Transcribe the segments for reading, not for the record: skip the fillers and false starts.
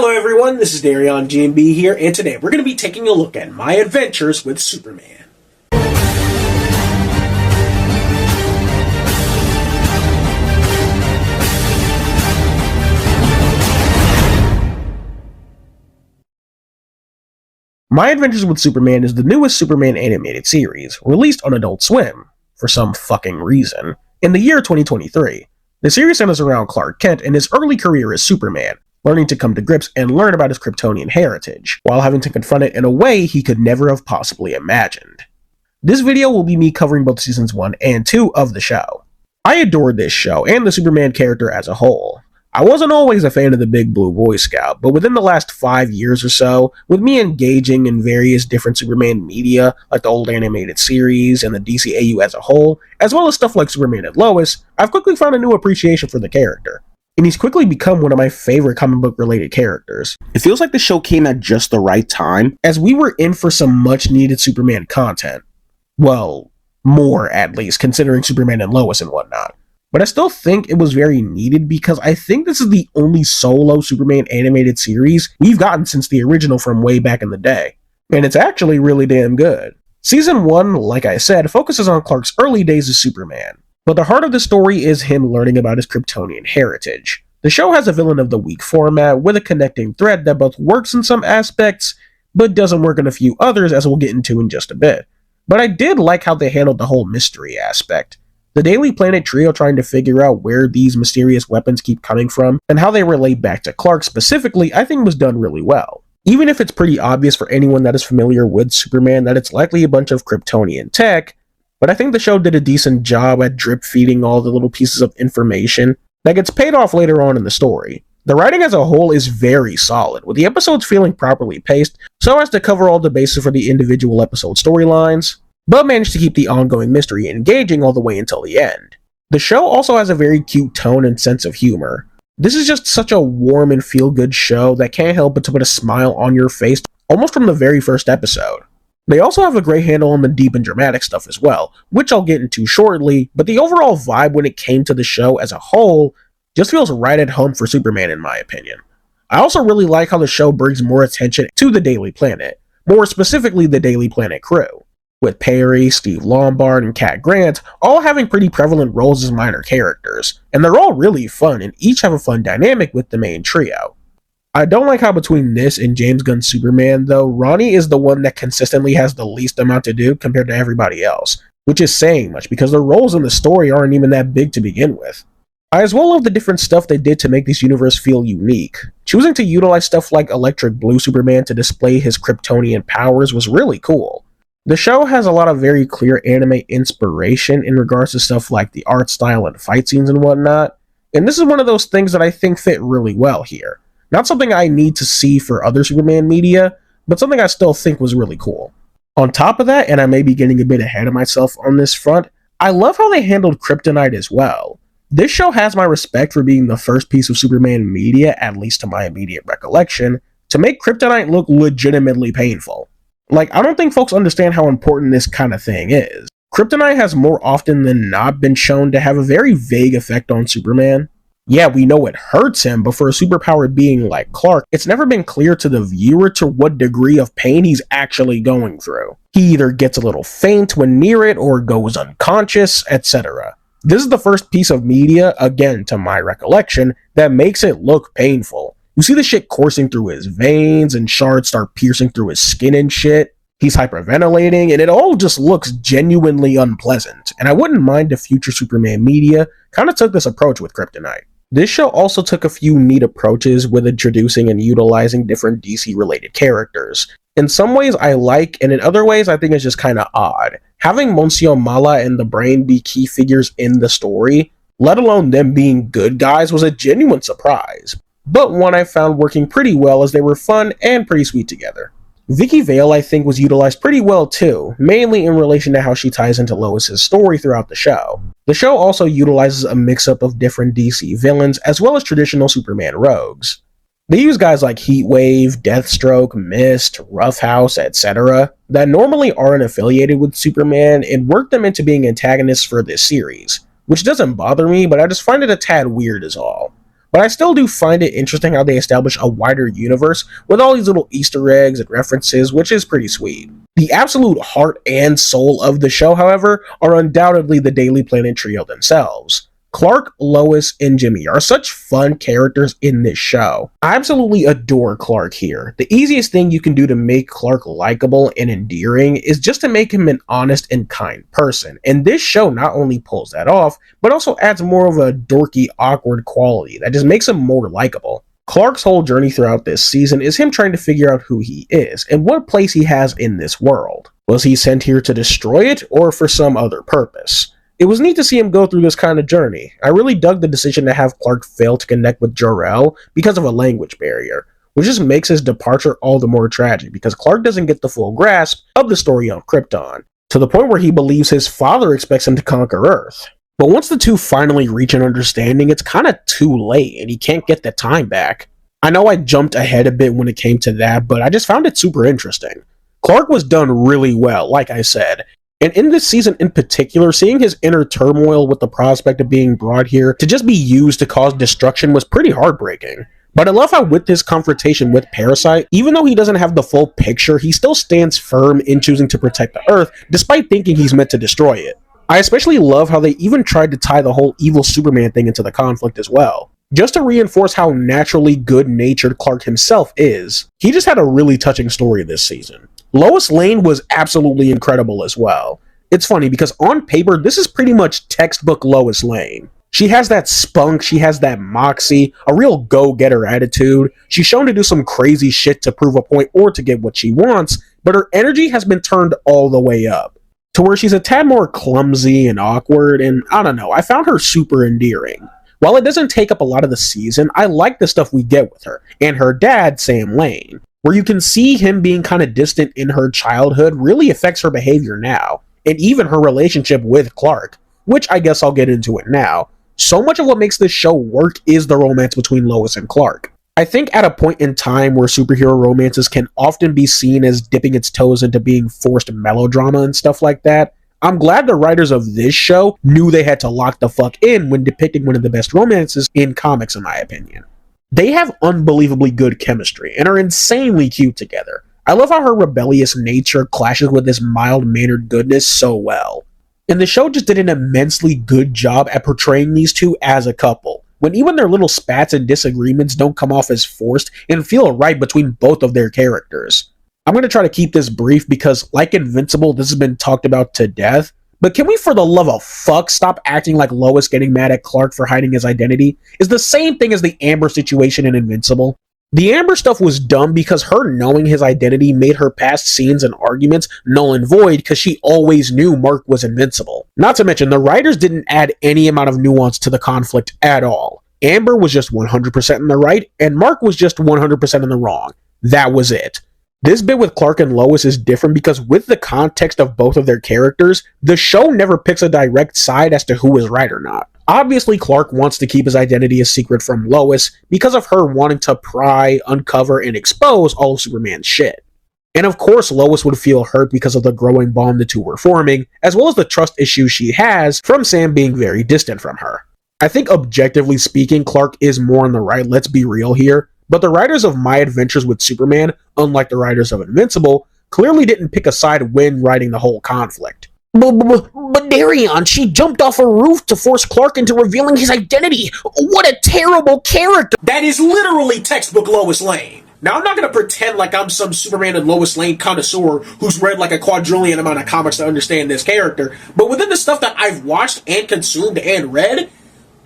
Hello everyone, this is Darion GNB here, and today we're going to be taking a look at my adventures with Superman. My Adventures with Superman is the newest Superman animated series, released on Adult Swim, for some fucking reason, in the year 2023. The series centers around Clark Kent in his early career as Superman, learning to come to grips and learn about his Kryptonian heritage, while having to confront it in a way he could never have possibly imagined. This video will be me covering both seasons 1 and 2 of the show. I adored this show and the Superman character as a whole. I wasn't always a fan of the Big Blue Boy Scout, but within the last 5 years or so, with me engaging in various different Superman media, like the old animated series and the DCAU as a whole, as well as stuff like Superman and Lois, I've quickly found a new appreciation for the character. And he's quickly become one of my favorite comic book related characters. It feels like the show came at just the right time, as we were in for some much needed Superman content. Well, more at least, considering Superman and Lois and whatnot. But I still think it was very needed because I think this is the only solo Superman animated series we've gotten since the original from way back in the day. And it's actually really damn good. Season 1, like I said, focuses on Clark's early days as Superman. But the heart of the story is him learning about his Kryptonian heritage. The show has a villain of the week format with a connecting thread that both works in some aspects, but doesn't work in a few others, as we'll get into in just a bit. But I did like how they handled the whole mystery aspect. The Daily Planet trio trying to figure out where these mysterious weapons keep coming from, and how they relate back to Clark specifically, I think was done really well. Even if it's pretty obvious for anyone that is familiar with Superman that it's likely a bunch of Kryptonian tech, but I think the show did a decent job at drip feeding all the little pieces of information that gets paid off later on in the story. The writing as a whole is very solid, with the episodes feeling properly paced so as to cover all the bases for the individual episode storylines, but managed to keep the ongoing mystery engaging all the way until the end. The show also has a very cute tone and sense of humor. This is just such a warm and feel-good show that can't help but to put a smile on your face almost from the very first episode. They also have a great handle on the deep and dramatic stuff as well, which I'll get into shortly, but the overall vibe when it came to the show as a whole just feels right at home for Superman in my opinion. I also really like how the show brings more attention to the Daily Planet, more specifically the Daily Planet crew, with Perry, Steve Lombard, and Cat Grant all having pretty prevalent roles as minor characters, and they're all really fun and each have a fun dynamic with the main trio. I don't like how between this and James Gunn's Superman, though, Ronnie is the one that consistently has the least amount to do compared to everybody else, which is saying much because their roles in the story aren't even that big to begin with. I as well love the different stuff they did to make this universe feel unique. Choosing to utilize stuff like Electric Blue Superman to display his Kryptonian powers was really cool. The show has a lot of very clear anime inspiration in regards to stuff like the art style and fight scenes and whatnot, and this is one of those things that I think fit really well here. Not something I need to see for other Superman media, but something I still think was really cool. On top of that, and I may be getting a bit ahead of myself on this front, I love how they handled Kryptonite as well. This show has my respect for being the first piece of Superman media, at least to my immediate recollection, to make Kryptonite look legitimately painful. Like, I don't think folks understand how important this kind of thing is. Kryptonite has more often than not been shown to have a very vague effect on Superman. Yeah, we know it hurts him, but for a superpowered being like Clark, it's never been clear to the viewer to what degree of pain he's actually going through. He either gets a little faint when near it, or goes unconscious, etc. This is the first piece of media, again to my recollection, that makes it look painful. You see the shit coursing through his veins, and shards start piercing through his skin and shit. He's hyperventilating, and it all just looks genuinely unpleasant, and I wouldn't mind if future Superman media kinda took this approach with Kryptonite. This show also took a few neat approaches with introducing and utilizing different DC-related characters. In some ways I like, and in other ways I think it's just kinda odd. Having Monsieur Mala and the Brain be key figures in the story, let alone them being good guys, was a genuine surprise, but one I found working pretty well as they were fun and pretty sweet together. Vicky Vale I think was utilized pretty well too, mainly in relation to how she ties into Lois's story throughout the show. The show also utilizes a mix-up of different DC villains as well as traditional Superman rogues. They use guys like Heatwave, Deathstroke, Mist, Roughhouse, etc. that normally aren't affiliated with Superman and work them into being antagonists for this series, which doesn't bother me, but I just find it a tad weird is all. but I still do find it interesting how they establish a wider universe with all these little Easter eggs and references, which is pretty sweet. The absolute heart and soul of the show, however, are undoubtedly the Daily Planet trio themselves. Clark, Lois, and Jimmy are such fun characters in this show. I absolutely adore Clark here. The easiest thing you can do to make Clark likable and endearing is just to make him an honest and kind person, and this show not only pulls that off, but also adds more of a dorky, awkward quality that just makes him more likable. Clark's whole journey throughout this season is him trying to figure out who he is and what place he has in this world. Was he sent here to destroy it, or for some other purpose? It was neat to see him go through this kind of journey. I really dug the decision to have Clark fail to connect with Jor-El because of a language barrier, which just makes his departure all the more tragic because Clark doesn't get the full grasp of the story on Krypton, to the point where he believes his father expects him to conquer Earth. But once the two finally reach an understanding, it's kind of too late and he can't get the time back. I know I jumped ahead a bit when it came to that, but I just found it super interesting. Clark was done really well, like I said. And in this season in particular, seeing his inner turmoil with the prospect of being brought here to just be used to cause destruction was pretty heartbreaking. But I love how with his confrontation with Parasite, even though he doesn't have the full picture, he still stands firm in choosing to protect the Earth, despite thinking he's meant to destroy it. I especially love how they even tried to tie the whole evil Superman thing into the conflict as well, just to reinforce how naturally good-natured Clark himself is. He just had a really touching story this season. Lois Lane was absolutely incredible as well. It's funny because on paper, this is pretty much textbook Lois Lane. She has that spunk, she has that moxie, a real go-getter attitude. She's shown to do some crazy shit to prove a point or to get what she wants, but her energy has been turned all the way up, to where she's a tad more clumsy and awkward, and I don't know, I found her super endearing. While it doesn't take up a lot of the season, I like the stuff we get with her, and her dad, Sam Lane, where you can see him being kind of distant in her childhood really affects her behavior now, and even her relationship with Clark, which I guess I'll get into it now. So much of what makes this show work is the romance between Lois and Clark. I think at a point in time where superhero romances can often be seen as dipping its toes into being forced melodrama and stuff like that, I'm glad the writers of this show knew they had to lock the fuck in when depicting one of the best romances in comics, in my opinion. They have unbelievably good chemistry and are insanely cute together. I love how her rebellious nature clashes with this mild-mannered goodness so well. And the show just did an immensely good job at portraying these two as a couple, when even their little spats and disagreements don't come off as forced and feel right between both of their characters. I'm going to try to keep this brief because, like Invincible, this has been talked about to death, but can we for the love of fuck stop acting like Lois getting mad at Clark for hiding his identity is the same thing as the Amber situation in Invincible? The Amber stuff was dumb because her knowing his identity made her past scenes and arguments null and void because she always knew Mark was invincible. Not to mention, the writers didn't add any amount of nuance to the conflict at all. Amber was just 100% in the right, and Mark was just 100% in the wrong. That was it. This bit with Clark and Lois is different because with the context of both of their characters, the show never picks a direct side as to who is right or not. Obviously, Clark wants to keep his identity a secret from Lois because of her wanting to pry, uncover, and expose all of Superman's shit. And of course, Lois would feel hurt because of the growing bond the two were forming, as well as the trust issues she has from Sam being very distant from her. I think objectively speaking, Clark is more on the right, let's be real here, but the writers of My Adventures with Superman, unlike the writers of Invincible, clearly didn't pick a side when writing the whole conflict. But Darion, she jumped off a roof to force Clark into revealing his identity. What a terrible character! That is literally textbook Lois Lane. Now, I'm not going to pretend like I'm some Superman and Lois Lane connoisseur who's read like a quadrillion amount of comics to understand this character, but within the stuff that I've watched and consumed and read,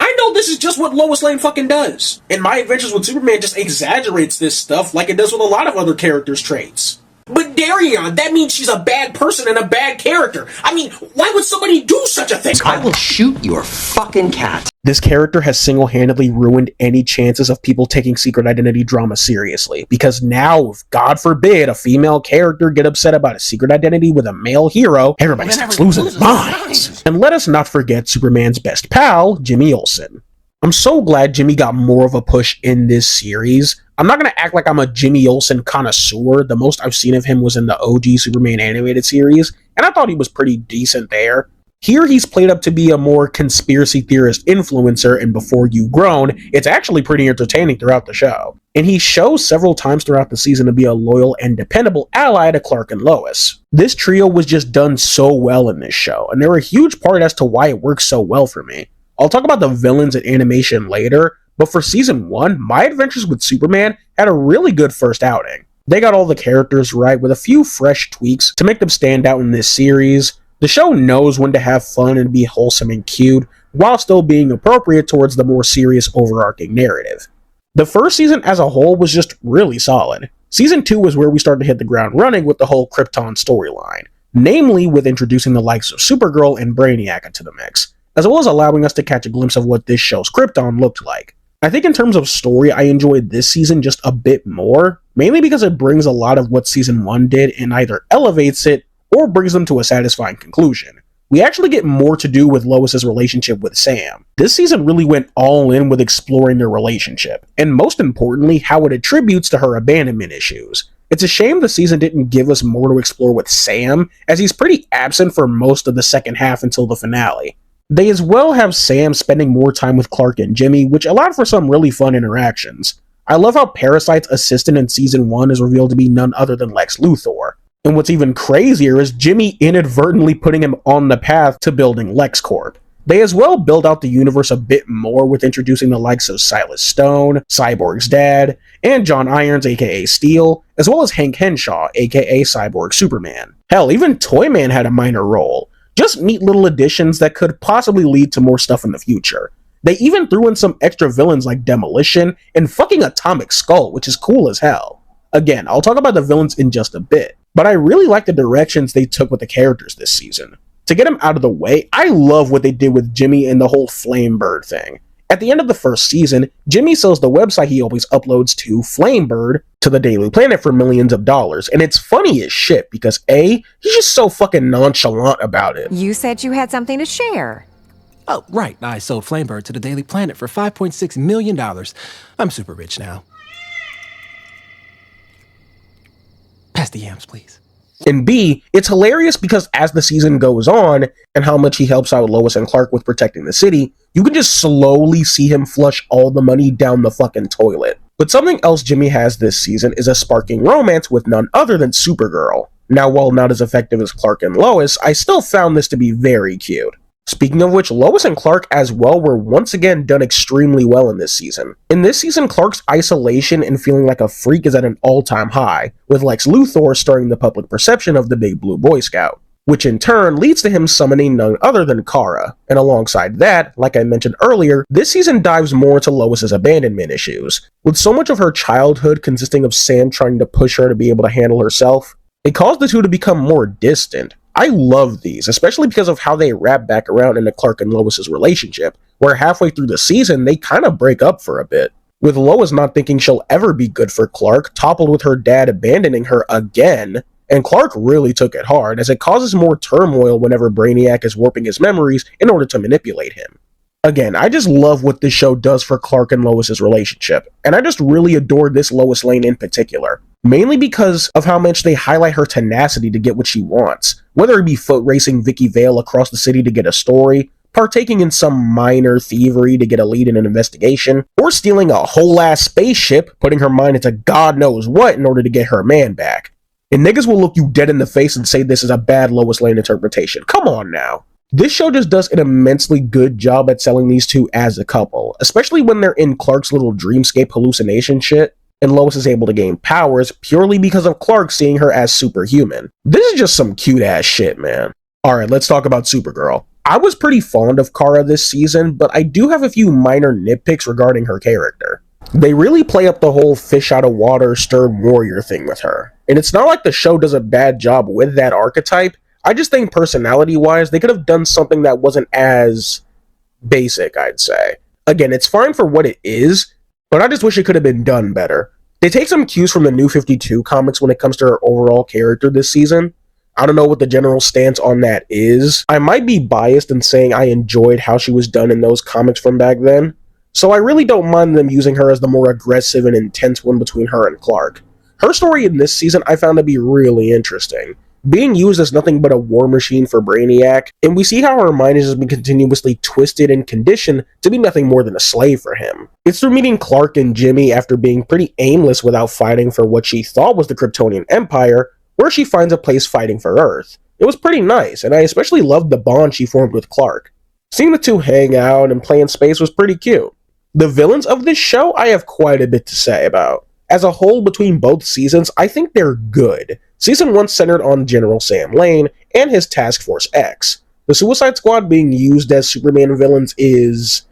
I know this is just what Lois Lane fucking does. And My Adventures with Superman just exaggerates this stuff like it does with a lot of other characters' traits. But Darion, that means she's a bad person and a bad character. I mean, why would somebody do such a thing? I will shoot your fucking cat. This character has single-handedly ruined any chances of people taking secret identity drama seriously, because now, if God forbid a female character get upset about a secret identity with a male hero, everybody starts losing their minds. And let us not forget Superman's best pal, Jimmy Olsen. I'm so glad Jimmy got more of a push in this series. I'm not going to act like I'm a Jimmy Olsen connoisseur. The most I've seen of him was in the OG Superman animated series, and I thought he was pretty decent there. Here he's played up to be a more conspiracy theorist influencer, and before you've grown, it's actually pretty entertaining throughout the show. And he shows several times throughout the season to be a loyal and dependable ally to Clark and Lois. This trio was just done so well in this show, and they're a huge part as to why it works so well for me. I'll talk about the villains and animation later, but for season 1, My Adventures with Superman had a really good first outing. They got all the characters right with a few fresh tweaks to make them stand out in this series. The show knows when to have fun and be wholesome and cute, while still being appropriate towards the more serious overarching narrative. The first season as a whole was just really solid. Season 2 was where we started to hit the ground running with the whole Krypton storyline, namely with introducing the likes of Supergirl and Brainiac into the mix, as well as allowing us to catch a glimpse of what this show's Krypton looked like. I think in terms of story, I enjoyed this season just a bit more, mainly because it brings a lot of what season 1 did and either elevates it or brings them to a satisfying conclusion. We actually get more to do with Lois's relationship with Sam. This season really went all in with exploring their relationship, and most importantly, how it attributes to her abandonment issues. It's a shame the season didn't give us more to explore with Sam, as he's pretty absent for most of the second half until the finale. They as well have Sam spending more time with Clark and Jimmy, which allowed for some really fun interactions. I love how Parasite's assistant in season 1 is revealed to be none other than Lex Luthor. And what's even crazier is Jimmy inadvertently putting him on the path to building LexCorp. They as well build out the universe a bit more with introducing the likes of Silas Stone, Cyborg's dad, and John Irons aka Steel, as well as Hank Henshaw aka Cyborg Superman. Hell, even Toyman had a minor role. Just neat little additions that could possibly lead to more stuff in the future. They even threw in some extra villains like Demolition and fucking Atomic Skull, which is cool as hell. Again, I'll talk about the villains in just a bit, but I really like the directions they took with the characters this season. To get them out of the way, I love what they did with Jimmy and the whole Flamebird thing. At the end of the first season, Jimmy sells the website he always uploads to, Flamebird, to the Daily Planet for millions of dollars, and it's funny as shit because A, he's just so fucking nonchalant about it. You said you had something to share. Oh, right. I sold Flamebird to the Daily Planet for $5.6 million. I'm super rich now. Pass the yams, please. And B, it's hilarious because as the season goes on, and how much he helps out Lois and Clark with protecting the city, you can just slowly see him flush all the money down the fucking toilet. But something else Jimmy has this season is a sparking romance with none other than Supergirl. Now, while not as effective as Clark and Lois, I still found this to be very cute. Speaking of which, Lois and Clark as well were once again done extremely well in this season. In this season, Clark's isolation and feeling like a freak is at an all-time high, with Lex Luthor stirring the public perception of the Big Blue Boy Scout, which in turn leads to him summoning none other than Kara. And alongside that, like I mentioned earlier, this season dives more into Lois's abandonment issues. With so much of her childhood consisting of Sam trying to push her to be able to handle herself, it caused the two to become more distant. I love these, especially because of how they wrap back around into Clark and Lois's relationship, where halfway through the season, they kind of break up for a bit. With Lois not thinking she'll ever be good for Clark, toppled with her dad abandoning her again, and Clark really took it hard, as it causes more turmoil whenever Brainiac is warping his memories in order to manipulate him. Again, I just love what this show does for Clark and Lois's relationship, and I just really adored this Lois Lane in particular. Mainly because of how much they highlight her tenacity to get what she wants, whether it be foot racing Vicky Vale across the city to get a story, partaking in some minor thievery to get a lead in an investigation, or stealing a whole-ass spaceship, putting her mind into God knows what in order to get her man back. And niggas will look you dead in the face and say this is a bad Lois Lane interpretation. Come on now. This show just does an immensely good job at selling these two as a couple, especially when they're in Clark's little dreamscape hallucination shit, and Lois is able to gain powers purely because of Clark seeing her as superhuman. This is just some cute ass shit, man. Alright, let's talk about Supergirl. I was pretty fond of Kara this season, but I do have a few minor nitpicks regarding her character. They really play up the whole fish out of water, stirred warrior thing with her. And it's not like the show does a bad job with that archetype. I just think personality-wise, they could have done something that wasn't as basic, I'd say. Again, it's fine for what it is, but I just wish it could have been done better. They take some cues from the New 52 comics when it comes to her overall character this season. I don't know what the general stance on that is. I might be biased in saying I enjoyed how she was done in those comics from back then, so I really don't mind them using her as the more aggressive and intense one between her and Clark. Her story in this season I found to be really interesting. being used as nothing but a war machine for Brainiac, and we see how her mind has been continuously twisted and conditioned to be nothing more than a slave for him. It's through meeting Clark and Jimmy after being pretty aimless without fighting for what she thought was the Kryptonian Empire, where she finds a place fighting for Earth. It was pretty nice, and I especially loved the bond she formed with Clark. Seeing the two hang out and play in space was pretty cute. The villains of this show I have quite a bit to say about. As a whole, between both seasons, I think they're good. Season 1 centered on General Sam Lane and his Task Force X. The Suicide Squad being used as Superman villains is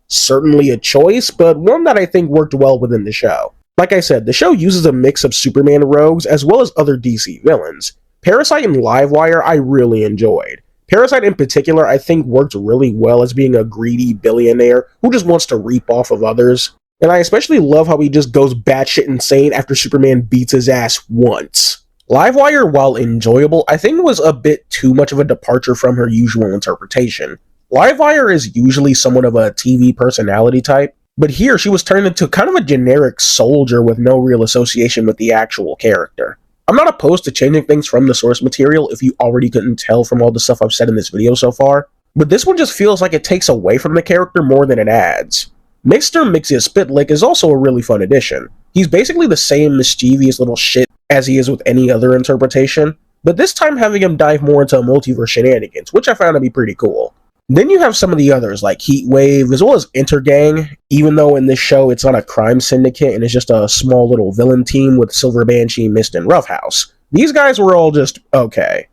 certainly a choice, but one that I think worked well within the show. Like I said, the show uses a mix of Superman rogues as well as other DC villains. Parasite and Livewire I really enjoyed. Parasite in particular I think worked really well as being a greedy billionaire who just wants to reap off of others. And I especially love how he just goes batshit insane after Superman beats his ass once. Livewire, while enjoyable, I think was a bit too much of a departure from her usual interpretation. Livewire is usually somewhat of a TV personality type, but here she was turned into kind of a generic soldier with no real association with the actual character. I'm not opposed to changing things from the source material if you already couldn't tell from all the stuff I've said in this video so far, but this one just feels like it takes away from the character more than it adds. Mixter Mixius Spitlick is also a really fun addition. He's basically the same mischievous little shit as he is with any other interpretation, but this time having him dive more into multiverse shenanigans, which I found to be pretty cool. Then you have some of the others like Heatwave as well as Intergang, even though in this show it's not a crime syndicate and it's just a small little villain team with Silver Banshee, Mist, and Roughhouse. These guys were all just okay.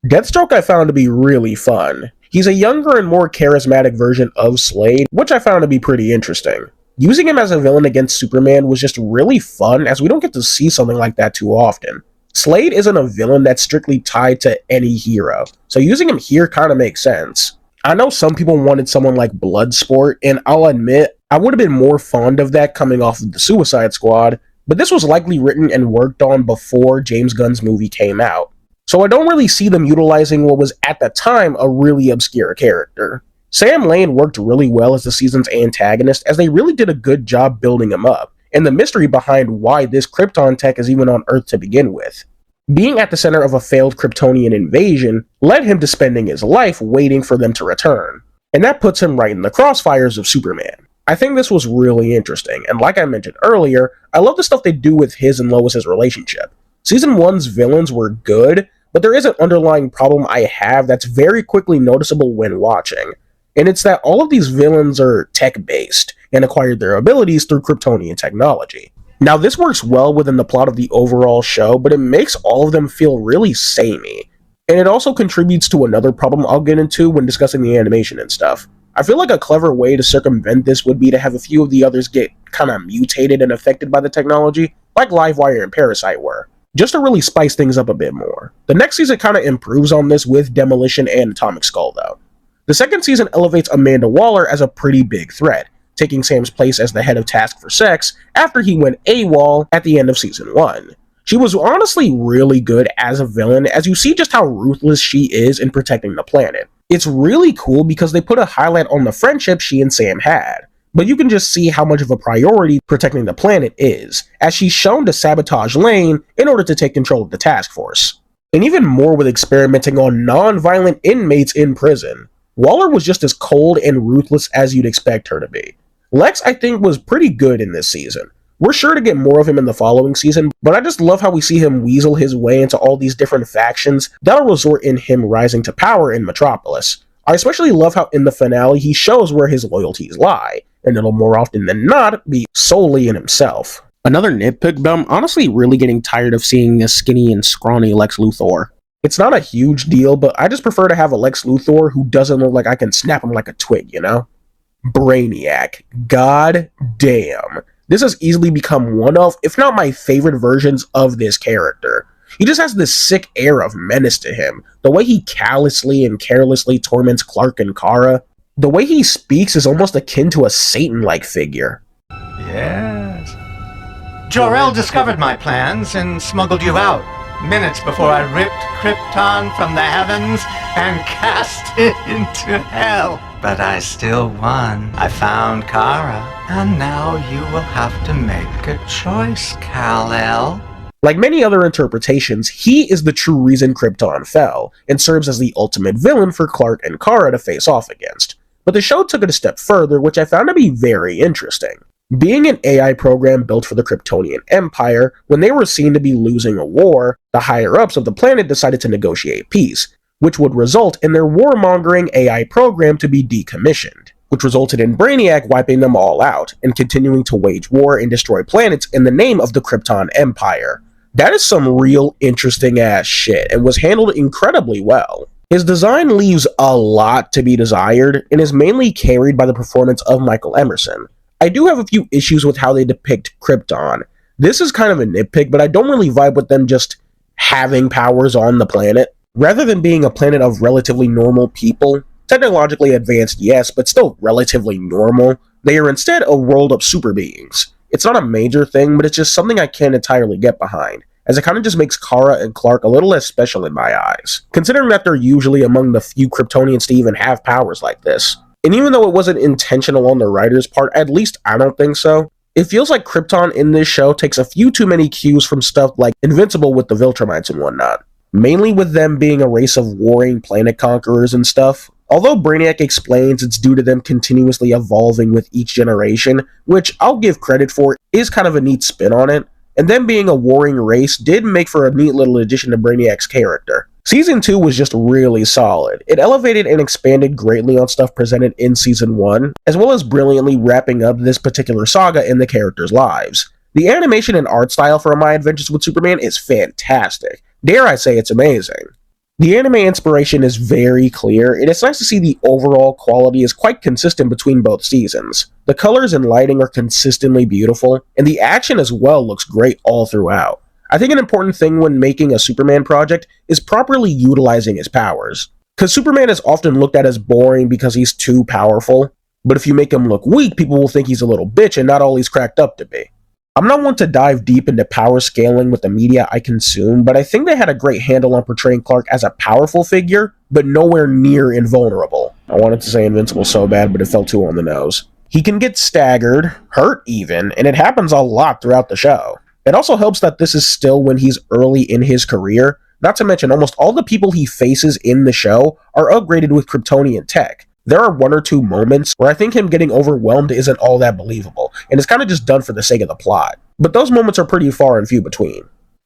Deathstroke I found to be really fun. He's a younger and more charismatic version of Slade, which I found to be pretty interesting. Using him as a villain against Superman was just really fun, as we don't get to see something like that too often. Slade isn't a villain that's strictly tied to any hero, so using him here kind of makes sense. I know some people wanted someone like Bloodsport, and I'll admit, I would have been more fond of that coming off of the Suicide Squad, but this was likely written and worked on before James Gunn's movie came out. So I don't really see them utilizing what was at the time a really obscure character. Sam Lane worked really well as the season's antagonist, as they really did a good job building him up, and the mystery behind why this Krypton tech is even on Earth to begin with. Being at the center of a failed Kryptonian invasion led him to spending his life waiting for them to return, and that puts him right in the crossfires of Superman. I think this was really interesting, and like I mentioned earlier, I love the stuff they do with his and Lois's relationship. Season 1's villains were good, but there is an underlying problem I have that's very quickly noticeable when watching, and it's that all of these villains are tech-based and acquired their abilities through Kryptonian technology. Now, this works well within the plot of the overall show, but it makes all of them feel really samey. And it also contributes to another problem I'll get into when discussing the animation and stuff. I feel like a clever way to circumvent this would be to have a few of the others get kinda mutated and affected by the technology, like Livewire and Parasite were, just to really spice things up a bit more. The next season kinda improves on this with Demolition and Atomic Skull though. The second season elevates Amanda Waller as a pretty big threat, taking Sam's place as the head of Task Force X after he went AWOL at the end of Season 1. She was honestly really good as a villain, as you see just how ruthless she is in protecting the planet. It's really cool because they put a highlight on the friendship she and Sam had, but you can just see how much of a priority protecting the planet is, as she's shown to sabotage Lane in order to take control of the task force. And even more with experimenting on non-violent inmates in prison. Waller was just as cold and ruthless as you'd expect her to be. Lex, I think, was pretty good in this season. We're sure to get more of him in the following season, but I just love how we see him weasel his way into all these different factions that'll resort in him rising to power in Metropolis. I especially love how in the finale he shows where his loyalties lie, and it'll more often than not be solely in himself. Another nitpick, but I'm honestly really getting tired of seeing this skinny and scrawny Lex Luthor. It's not a huge deal, but I just prefer to have a Lex Luthor who doesn't look like I can snap him like a twig, you know? Brainiac. God damn. This has easily become one of, if not my favorite versions of this character. He just has this sick air of menace to him. The way he callously and carelessly torments Clark and Kara. The way he speaks is almost akin to a Satan-like figure. Yes. Jor-El discovered my plans and smuggled you out, minutes before I ripped Krypton from the heavens and cast it into hell. But I still won. I found Kara, and now you will have to make a choice, Kal-El. Like many other interpretations, he is the true reason Krypton fell, and serves as the ultimate villain for Clark and Kara to face off against. But the show took it a step further, which I found to be very interesting. Being an AI program built for the Kryptonian Empire, when they were seen to be losing a war, the higher-ups of the planet decided to negotiate peace, which would result in their warmongering AI program to be decommissioned, which resulted in Brainiac wiping them all out and continuing to wage war and destroy planets in the name of the Krypton Empire. That is some real interesting ass shit and was handled incredibly well. His design leaves a lot to be desired and is mainly carried by the performance of Michael Emerson. I do have a few issues with how they depict Krypton. This is kind of a nitpick, but I don't really vibe with them just having powers on the planet. Rather than being a planet of relatively normal people, technologically advanced yes, but still relatively normal, they are instead a world of super beings. It's not a major thing, but it's just something I can't entirely get behind, as it kind of just makes Kara and Clark a little less special in my eyes, considering that they're usually among the few Kryptonians to even have powers like this. And even though it wasn't intentional on the writer's part, at least I don't think so, it feels like Krypton in this show takes a few too many cues from stuff like Invincible with the Viltrumites and whatnot, mainly with them being a race of warring planet conquerors and stuff. Although Brainiac explains it's due to them continuously evolving with each generation, which I'll give credit for, is kind of a neat spin on it, and them being a warring race did make for a neat little addition to Brainiac's character. Season 2 was just really solid. It elevated and expanded greatly on stuff presented in Season 1, as well as brilliantly wrapping up this particular saga in the characters' lives. The animation and art style for My Adventures with Superman is fantastic. Dare I say it's amazing. The anime inspiration is very clear, and it's nice to see the overall quality is quite consistent between both seasons. The colors and lighting are consistently beautiful, and the action as well looks great all throughout. I think an important thing when making a Superman project is properly utilizing his powers. Because Superman is often looked at as boring because he's too powerful, but if you make him look weak, people will think he's a little bitch and not all he's cracked up to be. I'm not one to dive deep into power scaling with the media I consume, but I think they had a great handle on portraying Clark as a powerful figure, but nowhere near invulnerable. I wanted to say invincible so bad, but it fell too on the nose. He can get staggered, hurt even, and it happens a lot throughout the show. It also helps that this is still when he's early in his career, not to mention almost all the people he faces in the show are upgraded with Kryptonian tech. There are one or two moments where I think him getting overwhelmed isn't all that believable, and it's kind of just done for the sake of the plot. But those moments are pretty far and few between.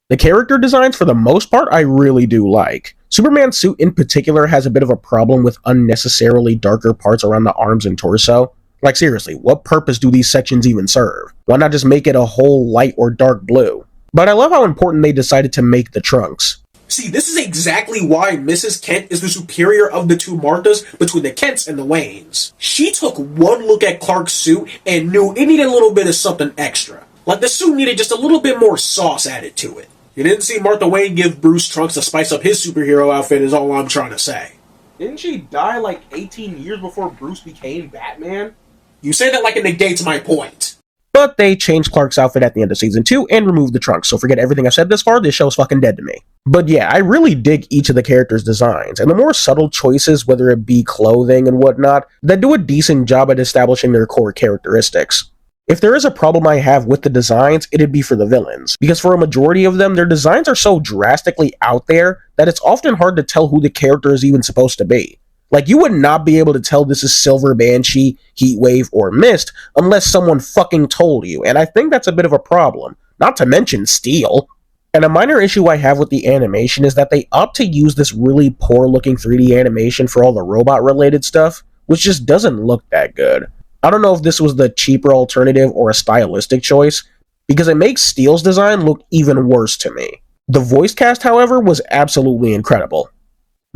The character designs, for the most part, I really do like. Superman's suit in particular has a bit of a problem with unnecessarily darker parts around the arms and torso. Like seriously, what purpose do these sections even serve? Why not just make it a whole light or dark blue? But I love how important they decided to make the trunks. See, this is exactly why Mrs. Kent is the superior of the two Marthas between the Kents and the Waynes. She took one look at Clark's suit and knew it needed a little bit of something extra. Like the suit needed just a little bit more sauce added to it. You didn't see Martha Wayne give Bruce trunks to spice up his superhero outfit is all I'm trying to say. Didn't she die like 18 years before Bruce became Batman? You say that like it negates my point. But they changed Clark's outfit at the end of Season 2 and removed the trunks, so forget everything I've said this far, this show's fucking dead to me. But yeah, I really dig each of the characters' designs, and the more subtle choices, whether it be clothing and whatnot, that do a decent job at establishing their core characteristics. If there is a problem I have with the designs, it'd be for the villains, because for a majority of them, their designs are so drastically out there that it's often hard to tell who the character is even supposed to be. Like, you would not be able to tell this is Silver Banshee, Heatwave, or Mist unless someone fucking told you, and I think that's a bit of a problem, not to mention Steel. And a minor issue I have with the animation is that they opt to use this really poor-looking 3D animation for all the robot-related stuff, which just doesn't look that good. I don't know if this was the cheaper alternative or a stylistic choice, because it makes Steel's design look even worse to me. The voice cast, however, was absolutely incredible.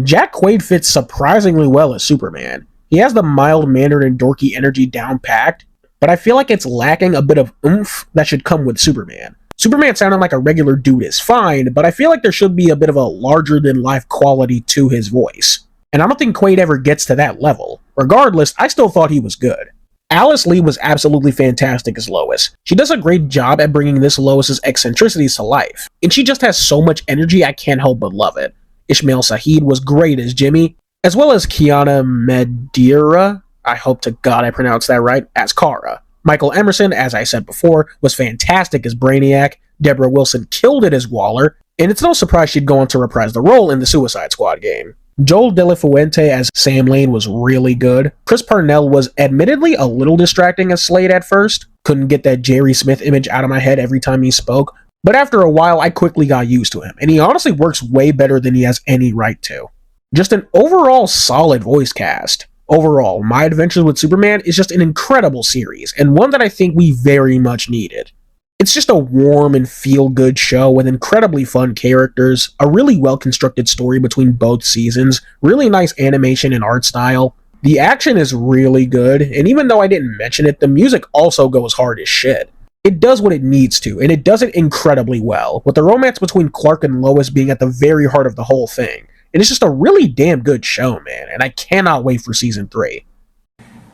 Jack Quaid fits surprisingly well as Superman. He has the mild-mannered and dorky energy down-packed, but I feel like it's lacking a bit of oomph that should come with Superman. Superman sounding like a regular dude is fine, but I feel like there should be a bit of a larger-than-life quality to his voice. And I don't think Quaid ever gets to that level. Regardless, I still thought he was good. Alice Lee was absolutely fantastic as Lois. She does a great job at bringing this Lois's eccentricities to life, and she just has so much energy I can't help but love it. Ishmael Saheed was great as Jimmy, as well as Kiana Madeira, I hope to God I pronounced that right, as Kara. Michael Emerson, as I said before, was fantastic as Brainiac. Deborah Wilson killed it as Waller, and it's no surprise she'd go on to reprise the role in the Suicide Squad game. Joel De La Fuente as Sam Lane was really good. Chris Parnell was admittedly a little distracting as Slade at first. Couldn't get that Jerry Smith image out of my head every time he spoke, but after a while I quickly got used to him, and he honestly works way better than he has any right to. Just an overall solid voice cast. Overall, My Adventures with Superman is just an incredible series, and one that I think we very much needed. It's just a warm and feel-good show with incredibly fun characters, a really well-constructed story between both seasons, really nice animation and art style. The action is really good, and even though I didn't mention it, the music also goes hard as shit. It does what it needs to, and it does it incredibly well, with the romance between Clark and Lois being at the very heart of the whole thing. And it's just a really damn good show, man, and I cannot wait for Season 3.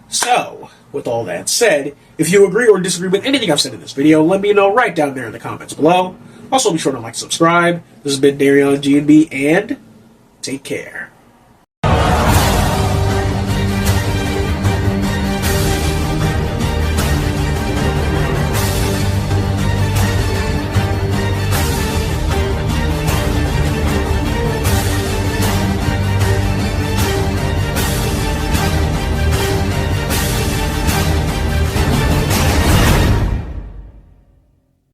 So, with all that said, if you agree or disagree with anything I've said in this video, let me know right down there in the comments below. Also, be sure to like, subscribe. This has been Darion GNB, and take care.